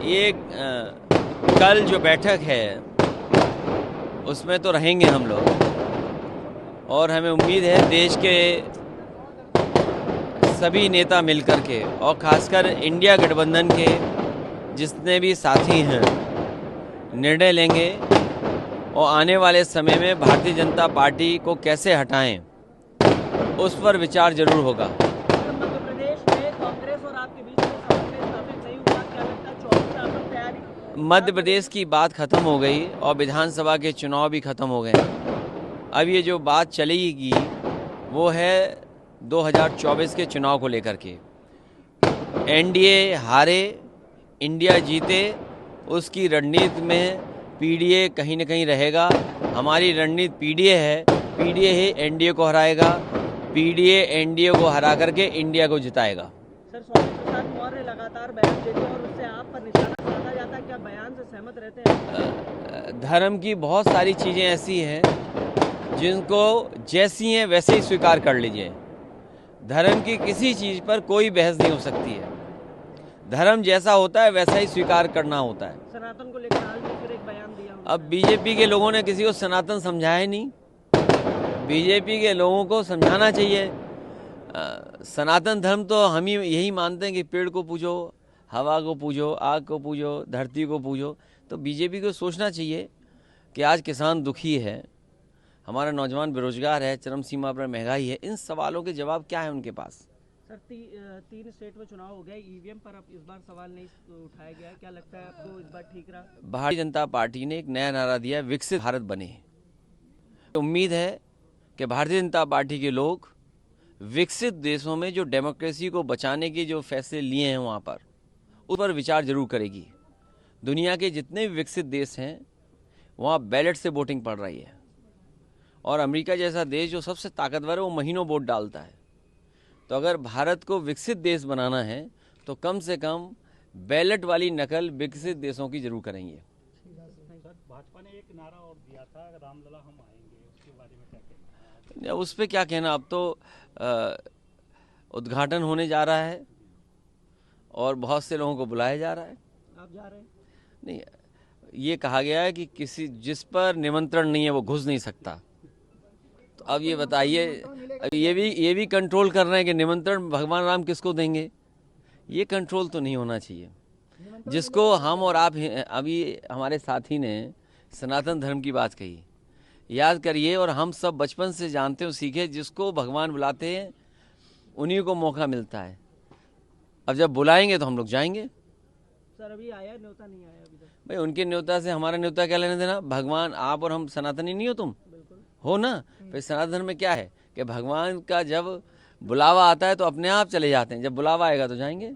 ये कल जो बैठक है उसमें तो रहेंगे हम लोग, और हमें उम्मीद है देश के सभी नेता मिलकर के और खासकर इंडिया गठबंधन के जितने भी साथी हैं निर्णय लेंगे और आने वाले समय में भारतीय जनता पार्टी को कैसे हटाएं उस पर विचार जरूर होगा। मध्य प्रदेश में कांग्रेस और आपके बीच में कांग्रेस काफी सही हुआ, क्या लगता है 24 से आप लोग तैयारी? मध्य प्रदेश की बात खत्म हो गई और विधानसभा के चुनाव भी खत्म हो गए। अब ये जो बात चलेगी वो है 2024 के चुनाव को लेकर के। एनडीए हारे, इंडिया जीते, उसकी रणनीति में पीडीए कहीं न कहीं रहेगा। हमारी रणनीति पीडीए है, पीडीए ही एनडीए को हराएगा, पीडीए एनडीए को हरा करके इंडिया को जिताएगा। सर, स्वामी प्रसाद मौर्य लगातार बयान देते हैं और उससे आप पर निशाना साधा जाता है, क्या बयान से सहमत रहते हैं? धर्म की बहुत सारी चीज़ें ऐसी हैं जिनको जैसी हैं वैसे ही स्वीकार कर लीजिए। धर्म की किसी चीज़ पर कोई बहस नहीं हो सकती है। धर्म जैसा होता है वैसा ही स्वीकार करना होता है। सनातन को लेकर हाल में फिर एक बयान दिया उन्होंने। अब बीजेपी के लोगों ने किसी को सनातन समझाया ही नहीं। बीजेपी के लोगों को समझाना चाहिए। सनातन धर्म तो हम ही यही मानते हैं कि पेड़ को पूजो, हवा को पूजो, आग को पूजो, धरती को पूजो। तो बीजेपी को सोचना चाहिए कि आज किसान दुखी है, हमारा नौजवान बेरोजगार है, चरम सीमा पर महंगाई है। इन सवालों के जवाब क्या है उनके पास? सर, 3 स्टेट में चुनाव हो गया, ईवीएम पर अब इस बार सवाल नहीं उठाया गया, क्या लगता है आपको इस बार ठीक रहा? भारतीय जनता पार्टी ने एक नया नारा दिया, विकसित भारत बने। उम्मीद है कि भारतीय जनता पार्टी के लोग विकसित देशों में जो डेमोक्रेसी को बचाने के जो फैसले लिए हैं वहाँ पर उस पर विचार जरूर करेगी। दुनिया के जितने भी विकसित देश हैं वहाँ बैलेट से वोटिंग पड़ रही है, और अमेरिका जैसा देश जो सबसे ताकतवर है वो महीनों वोट डालता है। तो अगर भारत को विकसित देश बनाना है तो कम से कम बैलेट वाली नकल विकसित देशों की जरूर करेंगे। सर, भाजपा ने एक नारा और दिया था, रामलला हम आएंगे, उसके बारे में क्या कहना है? उस पर क्या कहना, अब तो उद्घाटन होने जा रहा है और बहुत से लोगों को बुलाया जा रहा है। आप जा रहे हैं? नहीं, ये कहा गया है कि किसी जिस पर निमंत्रण नहीं है वो घुस नहीं सकता। तो अब ये बताइए, अब ये भी कंट्रोल कर रहे हैं कि निमंत्रण भगवान राम किसको देंगे। ये कंट्रोल तो नहीं होना चाहिए। जिसको हम और आप अभी हमारे साथी ने सनातन धर्म की बात कही, याद करिए, और हम सब बचपन से जानते हो, सीखे, जिसको भगवान बुलाते हैं उन्हीं को मौका मिलता है। अब जब बुलाएंगे तो हम लोग जाएंगे। सर, अभी आया न्योता नहीं आया अभी तक? भाई उनके न्योता से हमारा न्योता क्या लेने देना? भगवान, आप और हम सनातनी नहीं हो, तुम बिल्कुल हो ना। फिर सनातन धर्म में क्या है कि भगवान का जब बुलावा आता है तो अपने आप चले जाते हैं, जब बुलावा आएगा तो जाएंगे।